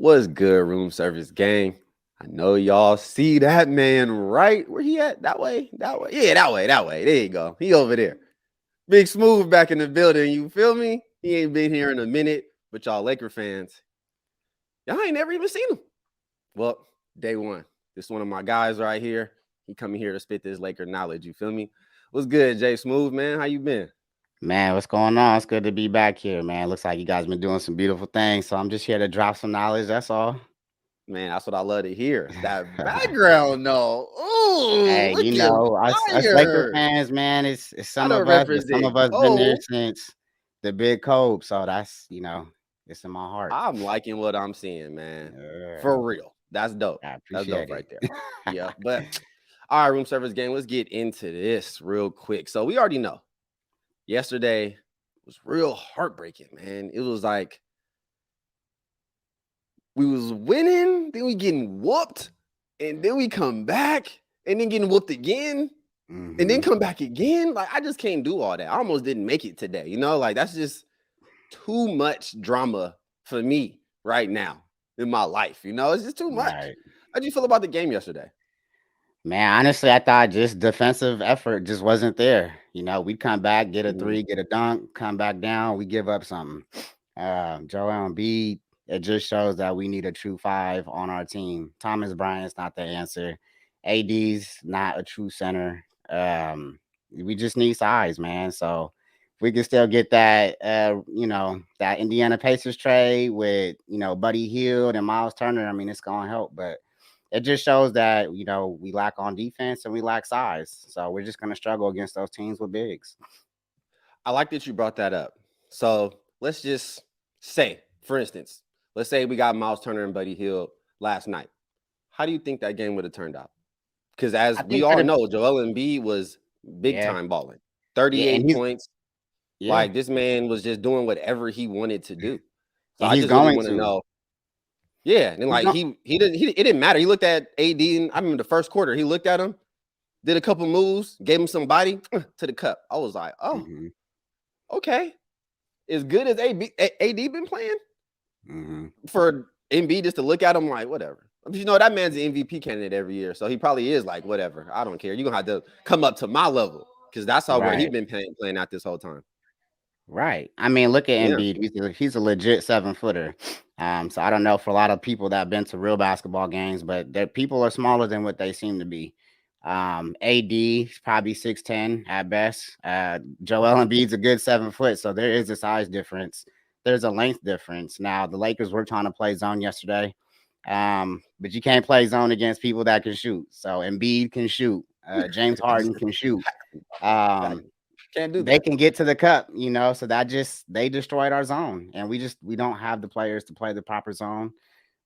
What's good, room service gang? I know y'all see that man right. Where he at? That way? That way? Yeah, that way, that way. There you go. He over there. Big Smooth back in the building. You feel me? He ain't been here in a minute, but y'all Laker fans, y'all ain't never even seen him. Well, day one. This one of my guys right here. He coming here to spit this Laker knowledge. You feel me? What's good, Jay Smooth, man? How you been? Man, what's going on? It's good to be back here, man. Looks like you guys been doing some beautiful things. So I'm just here to drop some knowledge. That's all. Man, that's what I love to hear. That background, though. Ooh, Hey, look at us Laker fire. fans, man. It's some Gotta of us, but some represent of us been there Cole. since the big Kobe. So that's it's in my heart. I'm liking what I'm seeing, man. Yeah, For real. That's dope. I That's dope appreciate right there. it. Yeah. But all right, room service game. Let's get into this real quick. So we already know yesterday was real heartbreaking, man. It was like we was winning, then we getting whooped, and then we come back and then getting whooped again. And then hmm come back again. Like, I just can't do all that. I almost didn't make it today. Like that's just too much drama for me right now in my life. It's just too much. Right. How do you feel about the game yesterday? Man, honestly, I thought just defensive effort just wasn't there. We'd come back, get a Mhm. three, get a dunk, come back down, we give up something. Joel Embiid, it just shows that we need a true five on our team. Thomas Bryant's not the answer. AD's not a true center. We just need size, man. So if we can still get that, that Indiana Pacers trade with, Buddy Hield and Miles Turner, I mean, it's going to help. But it just shows that, we lack on defense and we lack size. So we're just going to struggle against those teams with bigs. I like that you brought that up. So let's just say, for instance, let's say we got Miles Turner and Buddy Hield last night. How do you think that game would have turned out? Because as I we think for all the, know, Joel Embiid was big yeah, time balling, yeah, 38 points. yeah, Like this man was just doing whatever he wanted to do. So and I he's just really going want to to. know. Yeah, and He's like going. he didn't it didn't matter. He looked at AD and I remember the first quarter. He looked at him, did a couple moves, gave him some body to the cup. I was like, oh, hmm okay. As good as AD been playing hmm for MB just to look at him like whatever. That man's an MVP candidate every year, so he probably is like whatever. I don't care. You're gonna have to come up to my level because that's how where he Right, been playing out this whole time. right. I mean, look at Yeah. Embiid. He's a legit 7 footer. So I don't know for a lot of people that have been to real basketball games, but people are smaller than what they seem to be. AD is probably 6'10" at best. Joel Embiid's a good 7 foot, so there is a size difference. There's a length difference. Now the Lakers were trying to play zone yesterday, but you can't play zone against people that can shoot. So Embiid can shoot. James Harden can shoot. Um, Exactly. Can't do they that. can get to the cup, so that just they destroyed our zone, and we don't have the players to play the proper zone.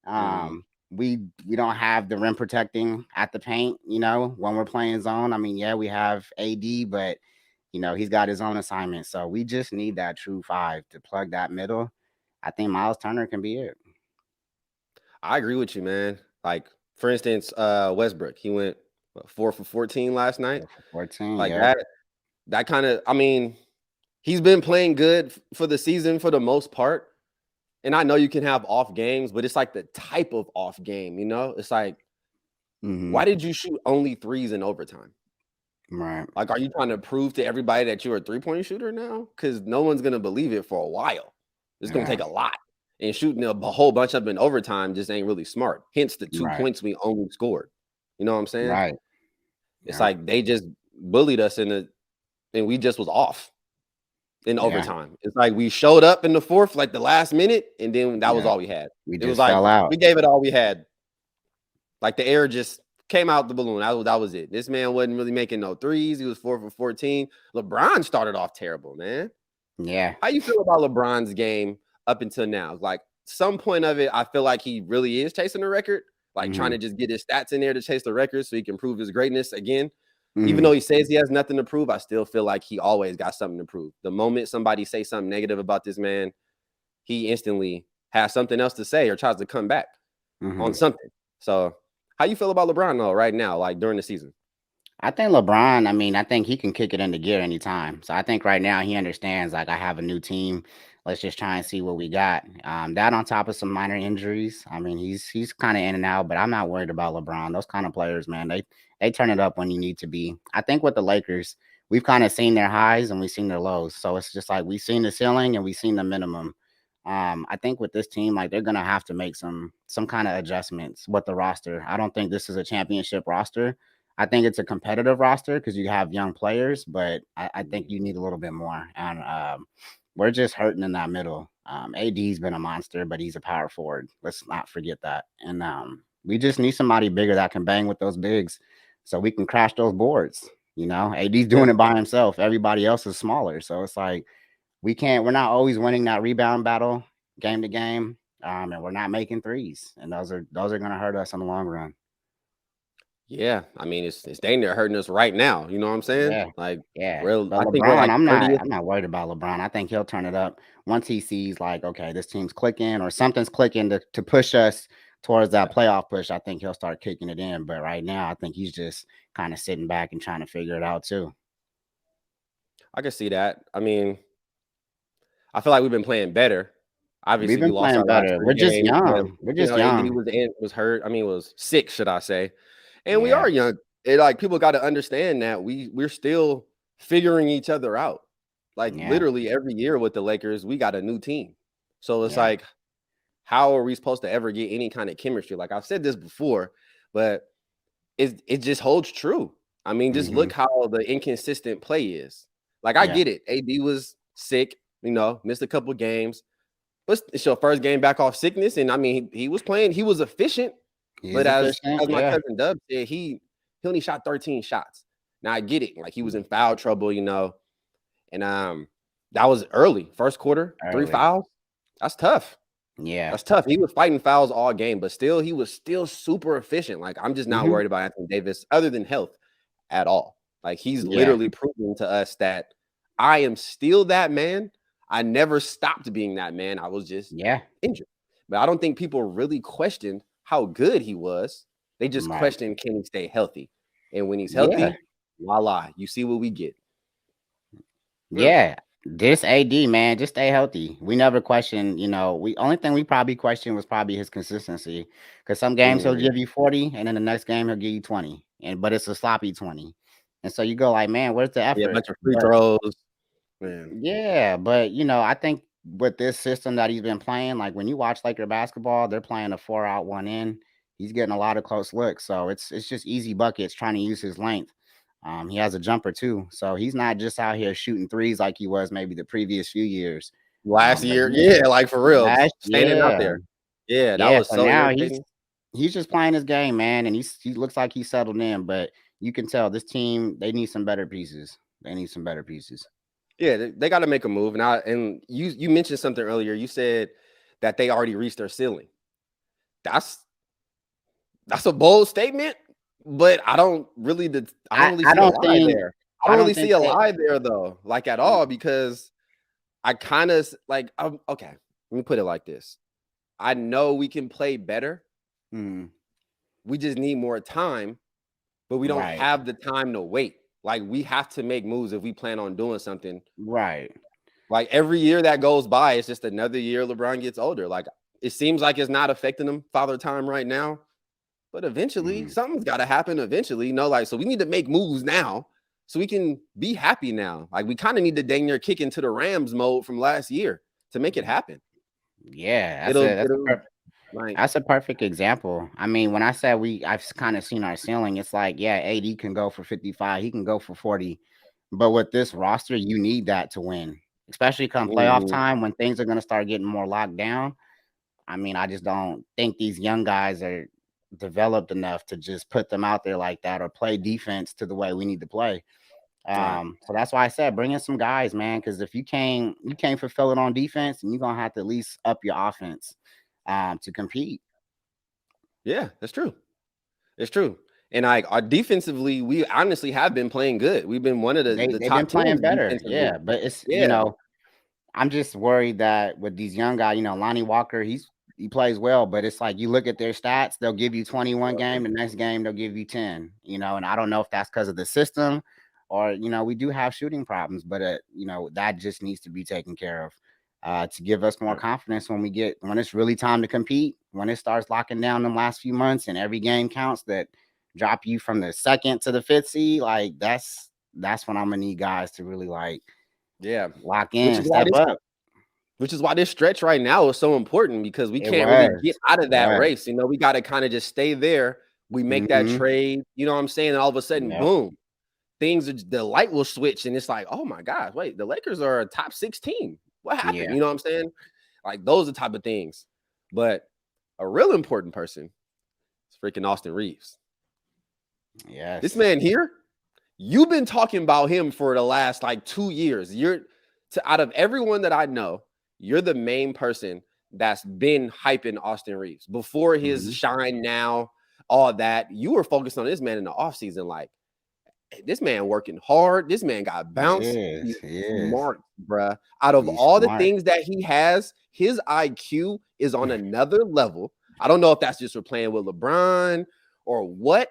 Mhm. We don't have the rim protecting at the paint, when we're playing zone. I mean, yeah, we have AD, but he's got his own assignment. So we just need that true five to plug that middle. I think Miles Turner can be it. I agree with you, man. Like, for instance, Westbrook, he went 4 for 14 last night. 14, Like yeah. that kind of, I mean, he's been playing good for the season for the most part. And I know you can have off games, but it's like the type of off game. It's like, hmm why did you shoot only threes in overtime? Right, Like, are you trying to prove to everybody that you're a 3-point shooter now? Because no one's gonna believe it for a while. It's gonna yeah, take a lot. And shooting a whole bunch up in overtime just ain't really smart. Hence the two right, points we only scored. You know what I'm saying? right, It's yeah, like they just bullied us and we just was off in yeah, overtime. It's like we showed up in the fourth, like the last minute, and then that was yeah. all we had. We It was just like fell out. we gave it all we had. Like the air just came out the balloon. That was it. This man wasn't really making no threes. He was 4 for 14. LeBron started off terrible, man. Yeah. How you feel about LeBron's game up until now? Like some point of it, I feel like he really is chasing the record, like trying hmm to just get his stats in there to chase the record so he can prove his greatness again. Even hmm though he says he has nothing to prove, I still feel like he always got something to prove. The moment somebody say something negative about this man, he instantly has something else to say or tries to come back on hmm something. So, how you feel about LeBron though right now, like during the season? I think LeBron, I mean, I think he can kick it into gear anytime. So I think right now he understands like I have a new team. Let's just try and see what we got. That on top of some minor injuries. I mean, he's kind of in and out, but I'm not worried about LeBron. Those kind of players, man, they turn it up when you need to be. I think with the Lakers, we've kind of seen their highs and we've seen their lows. So it's just like we've seen the ceiling and we've seen the minimum. I think with this team, like they're gonna have to make some kind of adjustments with the roster. I don't think this is a championship roster. I think it's a competitive roster because you have young players, but I think you need a little bit more. And we're just hurting in that middle. AD's been a monster, but he's a power forward. Let's not forget that. And we just need somebody bigger that can bang with those bigs so we can crash those boards. AD's Yeah. doing it by himself. Everybody else is smaller. So it's like we're not always winning that rebound battle game to game. And we're not making threes. And those are gonna hurt us in the long run. Yeah, I mean, it's dang near hurting us right now. You know what I'm saying? Yeah, Like, yeah. we're But I think we're LeBron, like I'm not 30th. I'm not worried about LeBron. I think he'll turn it up once he sees like, okay, this team's clicking or something's clicking to push us towards that Yeah, playoff push. I think he'll start kicking it in. But right now, I think he's just kind of sitting back and trying to figure it out too. I can see that. I mean, I feel like we've been playing better. We've Obviously, we been lost our playing last better. 3 We're just games, but, young. We're just AD young. was hurt. I mean, was sick, should I say. And we Yeah, are young. Like, people gotta understand that we're still figuring each other out. Like, yeah, literally every year with the Lakers, we got a new team. So it's yeah. like, how are we supposed to ever get any kind of chemistry? Like, I've said this before, but it just holds true. I mean, just Hmm. look how the inconsistent play is. Like, I Yeah. get it. AD was sick, missed a couple games. But it's your first game back off sickness, and I mean, he was playing. He was efficient, He's but as efficient. as my Yeah. cousin Dub said, he only shot 13 shots. Now I get it. Like, he was in foul trouble, and that was early, first quarter, 3 Early. fouls. That's tough. Yeah. That's tough. He was fighting fouls all game, but still, he was still super efficient. Like, I'm just not Hmm. worried about Anthony Davis other than health at all. Like, he's Yeah. literally proving to us that I am still that man. I never stopped being that man. I was just Yeah. injured. But I don't think people really questioned how good he was. They just Right. questioned, can he stay healthy? And when he's Yeah. healthy, voila, you see what we get. Yeah. Yeah, this AD, man, just stay healthy. We never question, we only thing we probably questioned was probably his consistency. Because some games he'll Mhm. give you 40, and then the next game he'll give you 20. But it's a sloppy 20. And so you go like, man, where's the Yeah, a effort? bunch of free But throws. Man. yeah, but I think with this system that he's been playing, like when you watch Laker basketball, they're playing a 4 out, 1 in. He's getting a lot of close looks. So it's just easy buckets trying to use his length. He has a jumper too. So he's not just out here shooting threes like he was maybe the previous few years. Last But year, yeah, like for real, last standing out yeah. there. Yeah, that Yeah, was so so now irritating. he's just playing his game, man, and he looks like he's settled in, but you can tell this team, they need some better pieces. They need some better pieces. Yeah, they got to make a move. And you mentioned something earlier. You said that they already reached their ceiling. That's that's a bold statement, but I don't really I see a don't lie think there. I I don't don't really think see a they lie there though, like at all, because I kind of like okay. Let me put it like this. I know we can play better. mm, We just need more time, but we don't right, have the time to wait. Like, we have to make moves if we plan on doing something. right. Like, every year that goes by, it's just another year LeBron gets older. Like, it seems like it's not affecting him father time right now, but eventually Mhm. something's got to happen eventually. Like, so we need to make moves now so we can be happy now. Like, we kind of need to dang near kick into the Rams mode from last year to make it happen. Yeah, It'll like, that's a perfect example. I mean, when I said I've kind of seen our ceiling, it's like, yeah, AD can go for 55, he can go for 40. But with this roster, you need that to win, especially come playoff mhm, time when things are going to start getting more locked down. I mean, I just don't think these young guys are developed enough to just put them out there like that or play defense to the way we need to play. right. So that's why I said bring in some guys, man. Because if you can't fulfill it on defense, and you're gonna have to at least up your offense to compete. Yeah, that's true. It's true. And like, our defensively, we honestly have been playing good. We've been one of the They've been top playing teams better, defensively. yeah. But it's Yeah. I'm just worried that with these young guys, Lonnie Walker, he plays well, but it's like you look at their stats, they'll give you 21 game, the next game they'll give you 10, and I don't know if that's because of the system or we do have shooting problems, but that just needs to be taken care of. To give us more Right. confidence when it's really time to compete, when it starts locking down the last few months and every game counts, that drop you from the second to the fifth seed, like that's when I'm gonna need guys to really like Yeah. lock Which in, is why step this up. which is why this stretch right now is so important because we It can't really was, get out of that was. race. We got to kind of just stay there. We make that Mm-hmm. trade, you know what I'm saying? And all of a sudden, Yep. boom, the light will switch, and it's like, oh my gosh, wait, the Lakers are a top 6 team. What happened? Yeah. You know what I'm saying? Like those are the type of things. But a real important person is freaking Austin Reeves. This Yes. man here, you've been talking about him for the last like 2 years. Out of everyone that I know, you're the main person that's been hyping Austin Reeves before his Mm-hmm. shine now, all that. You were focused on this man in the offseason, like, hey, this man working hard. This man got He bounce. is. He's He is. smart, bruh. Out of He's all the smart. things that he has, his IQ is on another level. I don't know if that's just for playing with LeBron or what,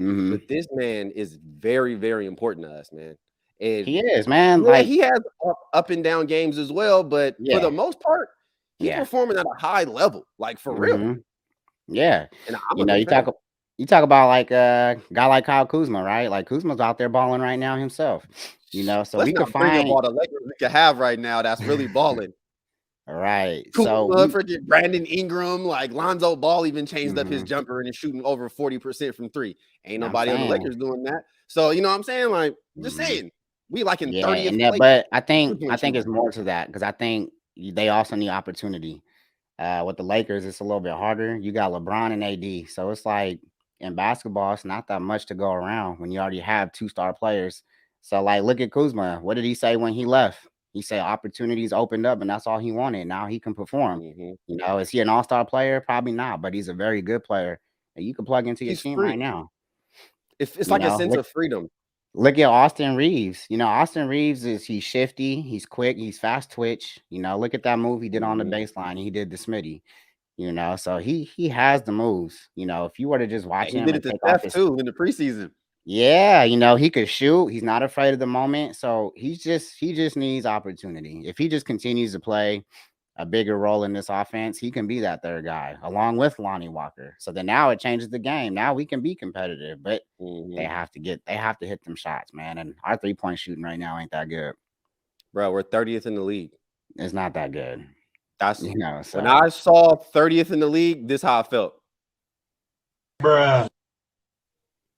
Mm-hmm. but this man is very, very important to us, man. And He is, man. yeah, Like, he has up and down games as well, but for the yeah, most part, he's yeah. performing at a high level, like for real. Mm-hmm. Yeah. And I'm You a know, big you talk fan. you talk about like a guy like Kyle Kuzma, right? Like Kuzma's out there balling right now himself. So Let's we could not bring up find all the Lakers we could have right now that's really balling. right. So Kuzma, we freaking Brandon Ingram, like Lonzo Ball even changed up his mm-hmm. jumper and is shooting over 40% from three. Ain't I'm nobody on the saying. Lakers doing that. So, you know what I'm saying? Like, just Mm-hmm. saying, we like in Yeah, 30th and that, place but I in think I two-point think it's shooting. more to that because I think they also need opportunity. With the Lakers, it's a little bit harder. You got LeBron and AD, so it's like in basketball, it's not that much to go around when you already have two-star players. So, like, look at Kuzma. What did he say when he left? He said opportunities opened up, and that's all he wanted. Now he can perform. Mm-hmm. Is he an all-star player? Probably not, but he's a very good player, and you can plug into your He's team right free. now. It's like a sense Look of freedom. Look at Austin Reeves. Austin Reeves he's shifty, he's quick, he's fast twitch. Look at that move he did on the Mm-hmm. baseline. He did the Smitty. So he has the moves. If you were to just watch And he him did and it to take off Steph his too in the preseason. yeah, he could shoot. He's not afraid of the moment. So he just needs opportunity. If he just continues to play a bigger role in this offense, he can be that third guy along with Lonnie Walker. So then now it changes the game. Now we can be competitive, but Mm-hmm. they have to hit them shots, man. And our 3-point shooting right now ain't that good. Bro, we're 30th in the league. It's not that good. That's when So I saw 30th in the league, this how I felt. Bruh.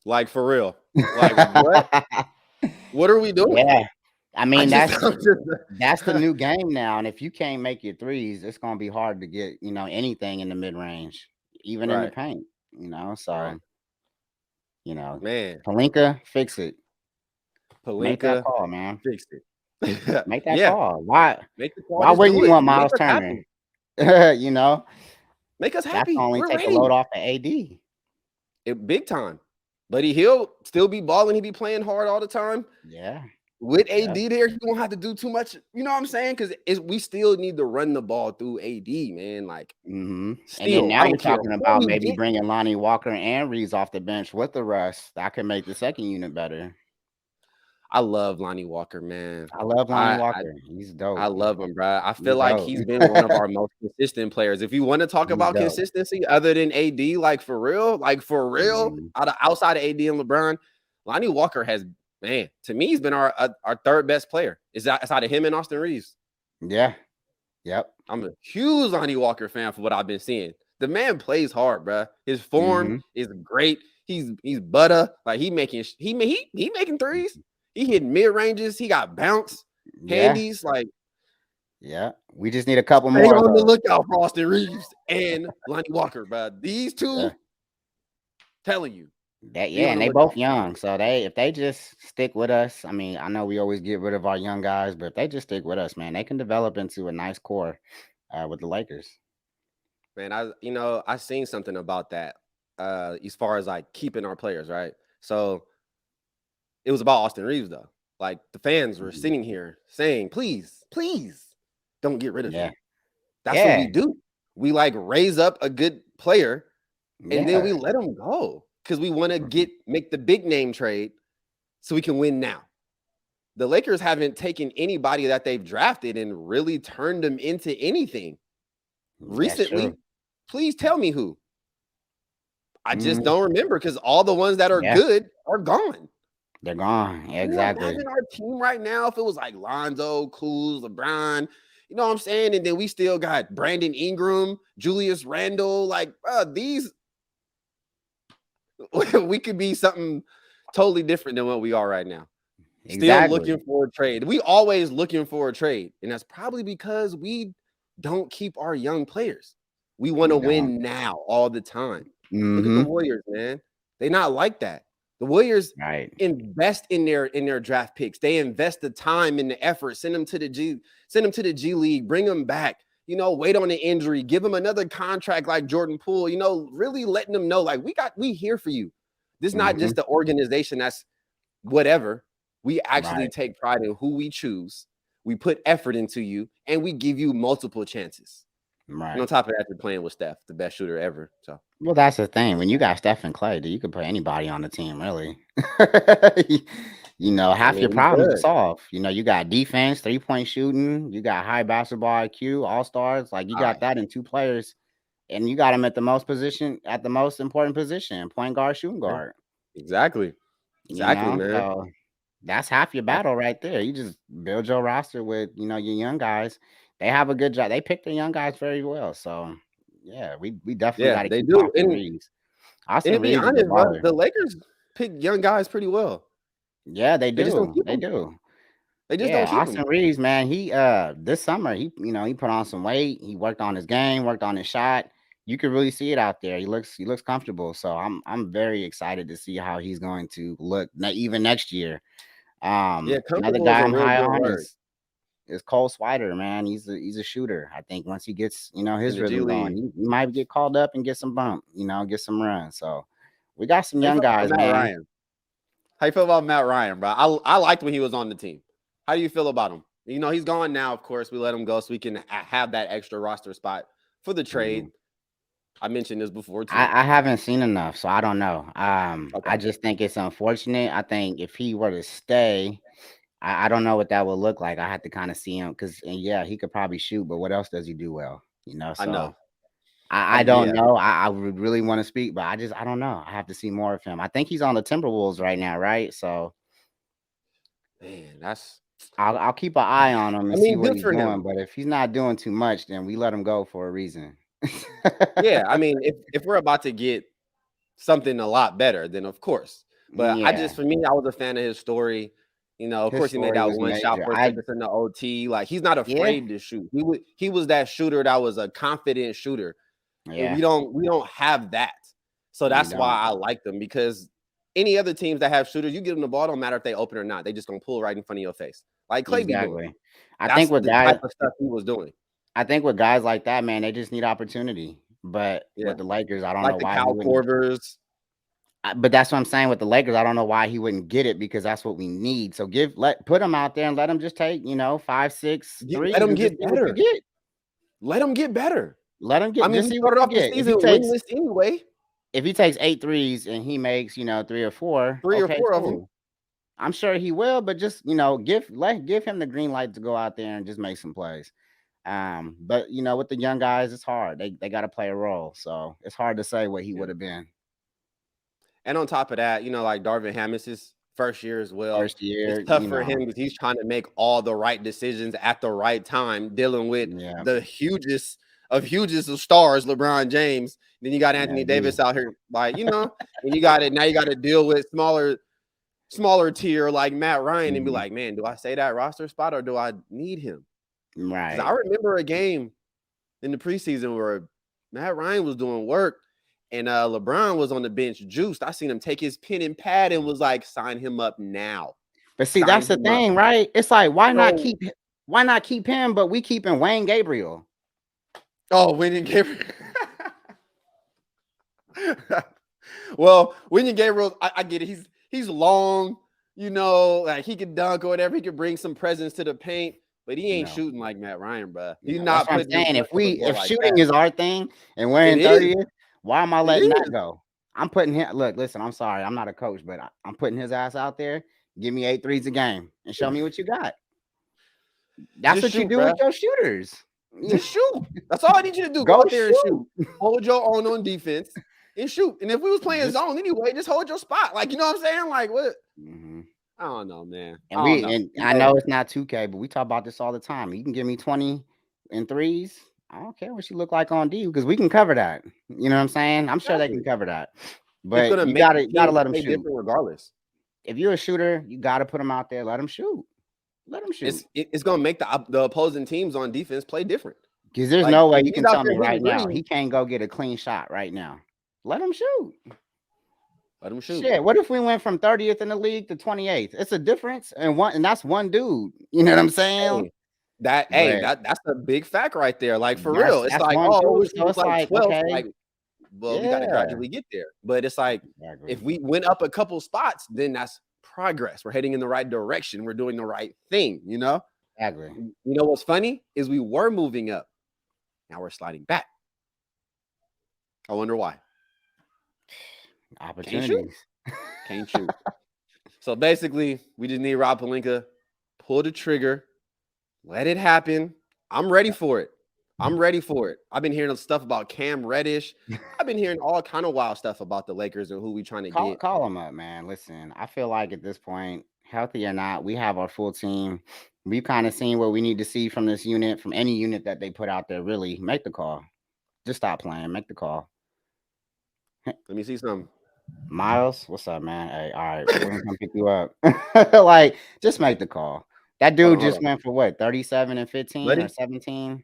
Like for real. Like what? What are we doing? yeah. I I mean, just, that's I'm just that's the new game now. And if you can't make your threes, it's gonna be hard to get, anything in the mid range, even in the right, paint, right. So, you know, Man, Palinka, fix it. Make that Palinka call, man. fixed it. Make that Yeah, call. Why make the call. why Just wouldn't do you it. want Make Miles us Turner? happy. you know, Make us that's happy. only We're take a load ready. off of AD. Big time. But he'll still be balling. He be playing hard all the time. Yeah. With Yeah. AD there, he won't have to do too much. You know what I'm saying? Because we still need to run the ball through AD, man. Like, And then still, I now you're don't care talking who about we maybe get. bringing Lonnie Walker and Reeves off the bench with the rest. That could make the second unit better. I love Lonnie Walker, man. I love Lonnie I I, Walker. He's I dope. love him, bro. I feel He's like dope. he's been one of our most consistent players. If you want to talk He's about dope. consistency, other than AD, like for real, Mhm. outside of AD and LeBron, Lonnie Walker has, man, to me, he's been our third best player. Is that outside of him and Austin Reeves? Yeah. Yep. I'm a huge Lonnie Walker fan for what I've been seeing. The man plays hard, bro. His form hmm is great. He's butter. Like he making threes. He hitting mid ranges. He got bounce, Yeah. handies. Like Yeah. We just need a couple stay more on the though. lookout for Austin Reeves and Lonnie Walker, bro. These two, Yeah. telling you, be Yeah, on and the they lookout both for them. young. So if they just stick with us, I mean, I know we always get rid of our young guys, but if they just stick with us, man, they can develop into a nice core with the Lakers. Man, I seen something about that. As far as like keeping our players, right? So it was about Austin Reeves though. Like the fans were Mhm. sitting here saying, please, please don't get rid of Yeah. him. That's what we Yeah. do. we like raise up a good player and then Yeah. we let him go because we want to make the big name trade so we can win now. The Lakers haven't taken anybody that they've drafted and really turned them into anything That's recently. true. Please tell me who. I just Mm, don't remember because all the ones that are yeah, good are gone. they're gone. Can you Exactly. imagine our team right now if it was like Lonzo, Kuz, LeBron? You know what I'm saying? And then we still got Brandon Ingram, Julius Randle. Like, these we could be something totally different than what we are right now. Still Exactly. looking for a trade. We always looking for a trade, and that's probably because we don't keep our young players. We want to We don't. win now all the time. Look at the Mm-hmm. Warriors, man. They not like that. The Warriors Right. invest in their draft picks. They invest the time and the effort. Send them to the G League. Bring them back. You know, wait on an injury. Give them another contract like Jordan Poole. You know, really letting them know like we here for you. This is not Mm-hmm. just the organization that's whatever. We actually Right. take pride in who we choose. We put effort into you, and we give you multiple chances. And on Right. top of that, you're playing with Steph, the best shooter ever. So Well, that's the thing. When you got Steph and Clay, dude, you could put anybody on the team, really. I Half your mean, we problems are could. solved. You got defense, 3-point shooting, you got high basketball IQ, all stars. Like you All got right. that in two players, and you got them at the most important position, point guard, shooting Yeah, guard. exactly. Exactly, man. So that's half your battle right there. You just build your roster with your young guys. They have a good job. They pick their young guys very well. So yeah, we definitely Yeah, got to they keep do. Austin Reeves. And Austin to be Reeves is a honest, bro, baller. the Lakers pick young guys pretty well. Yeah, they They just don't do. keep They them. do. They just Yeah, don't keep them. Austin Reeves, man, he this summer he put on some weight. He worked on his game, worked on his shot. You can really see it out there. He looks comfortable. So I'm very excited to see how he's going to look even next year. Yeah, Another comfortable is guy a I'm real high good on word is Cole Swider, man. He's a shooter. I think once he gets in his the G rhythm going, League. he might get called up and get some bump, get some runs. So we got some How you young feel about guys, Matt man. Ryan? How you feel about Matt Ryan, bro? I liked when he was on the team. How do you feel about him? You know, he's gone now, of course. We let him go so we can have that extra roster spot for the trade. Mhm. I mentioned this before too. I haven't seen enough, so I don't know. Okay. I just think it's unfortunate. I think if he were to stay, I don't know what that would look like. I had to kind of see him because yeah, he could probably shoot, but what else does he do well? I So know. I don't Yeah, know. I would really want to speak, but I don't know. I have to see more of him. I think he's on the Timberwolves right now, right? So man, that's I'll keep an eye on him I and see mean, what good he's for doing. him. But if he's not doing too much, then we let him go for a reason. Yeah, I mean, if we're about to get something a lot better, then of course. But I Yeah, just for me, I was a fan of his story. You know, of his course, he made story that was one shot major. for us, took us into OT. Like he's not Yeah, afraid to shoot. He was that shooter that was a confident shooter. And yeah, we don't have that. So we that's why don't. I like them because any other teams that have shooters, you give them the ball, don't matter if they open or not. They just gonna pull right in front of your face. Like Clay be doing. Exactly. I think That's with the guys, type of stuff he was doing. I think with guys like that, man, they just need opportunity. But Yeah. with the Lakers, I don't Like know the why he Cal wouldn't. Corvers. But that's what I'm saying with the Lakers. I don't know why he wouldn't get it because that's what we need. So put him out there and let him just take 5, 6 Let threes them and just get see what you better. get. Let them get better. Let him I get mean, just we see what started you off the get. season winless anyway. If he takes 8 threes and he makes 3 or 4, Three or okay, four of them. cool. I'm sure he will, but just give him the green light to go out there and just make some plays. But with the young guys, it's hard. They got to play a role, so it's hard to say what he Yeah. would have been And on top of that, like Darvin Ham, first year as well. first It's year. tough for him because he's trying to make all the right decisions at the right time, dealing with Yeah, the hugest of stars, LeBron James. Then you got yeah, Anthony Davis out here, like, and you got it. Now you got to deal with smaller tier like Matt Ryan and be mhm, like, man, do I say that roster spot or do I need him? Because I right. remember a game in the preseason where Matt Ryan was doing work and LeBron was on the bench juiced. I seen him take his pen and pad and was like, sign him up now. But see, Sign that's the him up. thing, right? It's like So, why not keep him, but we keeping Wayne Gabriel. Winning Gabriel. Well, Winning Gabriel, I get it. He's long, like he can dunk or whatever. He could bring some presence to the paint. But he ain't No. shooting like Matt Ryan, bro. He's No, not that's what I'm putting saying. himself If on the floor if like shooting that. is our thing and we're It in is. 30th, why am I It letting that is. go? I'm putting him. Look, listen. I'm sorry. I'm not a coach, but I'm putting his ass out there. Give me 8 threes a game and show me what you got. That's Just what you shoot, do bro. with your shooters. Just shoot. That's all I need you to do. Go Go out there and shoot. shoot. Hold your own on defense and shoot. And if we was playing Just- zone anyway, just hold your spot. Like, you know what I'm saying? Like, what? Mhm. I don't know, man. And I don't know. and I know it's not 2K, but we talk about this all the time. You can give me 20 and threes. I don't care what you look like on D because we can cover that. You know what I'm saying? I'm sure they can cover that. It's But gonna you make gotta let them play shoot. different regardless. If you're a shooter, you gotta put them out there. Let them shoot. Let them shoot. It's gonna make the opposing teams on defense play different. Because there's Like, no way if you he's can out tell there me right hitting now threes, he can't go get a clean shot right now. Let him shoot. let him shoot. Shit, what if we went from 30th in the league to 28th? It's a difference, and that's one dude. You know what I'm saying? That's a big fact right there. Like, for That's- real, it's that's like, one oh, I dude, wish he so was it's like like, 12th. okay. Like, well, we got to Yeah. gradually get there. But it's like, Exactly. if we went up a couple spots, then that's progress. We're heading in the right direction. We're doing the right thing. You know. Exactly. You know what's funny is we were moving up. Now we're sliding back. I wonder why. Opportunities. Can't shoot. So basically, we just need Rob Pelinka, pull the trigger, let it happen. I'm ready for it. I'm ready for it. I've been hearing stuff about Cam Reddish. I've been hearing all kind of wild stuff about the Lakers and who we trying to get. Call them up, man. Listen, I feel like at this point, healthy or not, we have our full team. We've kind of seen what we need to see from this unit, from any unit that they put out there. Really, make the call. Just stop playing. Make the call. Let me see something. Miles, what's up, man? Hey, all right, we're gonna come pick you up. Like, just make the call. That dude just went for what, 37 and 15 buddy? or 17?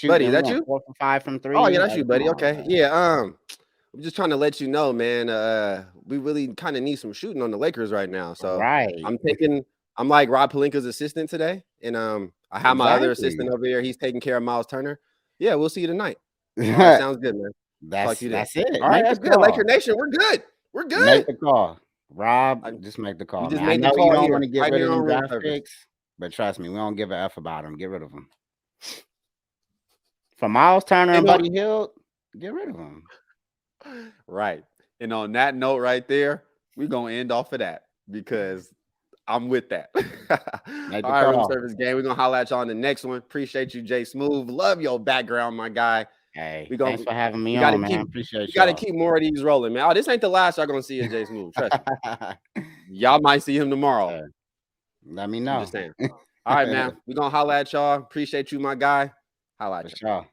Buddy, is that you? 4 for 5 from 3. Oh, yeah, that's Like, you, buddy. come on, Okay. man. Yeah. I'm just trying to let you know, man. We really kind of need some shooting on the Lakers right now. So Right. I'm like Rob Pelinka's assistant today. And I have my other assistant over here. He's taking care of Miles Turner. Yeah, we'll see you tonight. All right, sounds good, man. That's it. All right, Make that's the good. call. Laker Nation, we're good. We're good. Make the call. Rob, just make the call, just man. I made the know call you don't here, want to get right rid of here them on Room draft Service. picks, but trust me, we don't give a F about them. Get rid of them. For Miles Turner and Buddy Hield, get rid of them. Right. And on that note right there, we're going to end off of that because I'm with that. All right, Room Service Gang. We're going to holler at y'all on the next one. Appreciate you, Jay Smooth. Love your background, my guy. Hey, thanks for having me on, man. Appreciate you. Got to keep more of these rolling, man. Oh, this ain't the last y'all going to see of Jay Smooth. Trust me. Y'all might see him tomorrow. Let me know. I'm just saying. All right, man. We're going to holler at y'all. Appreciate you, my guy. Holla at y'all.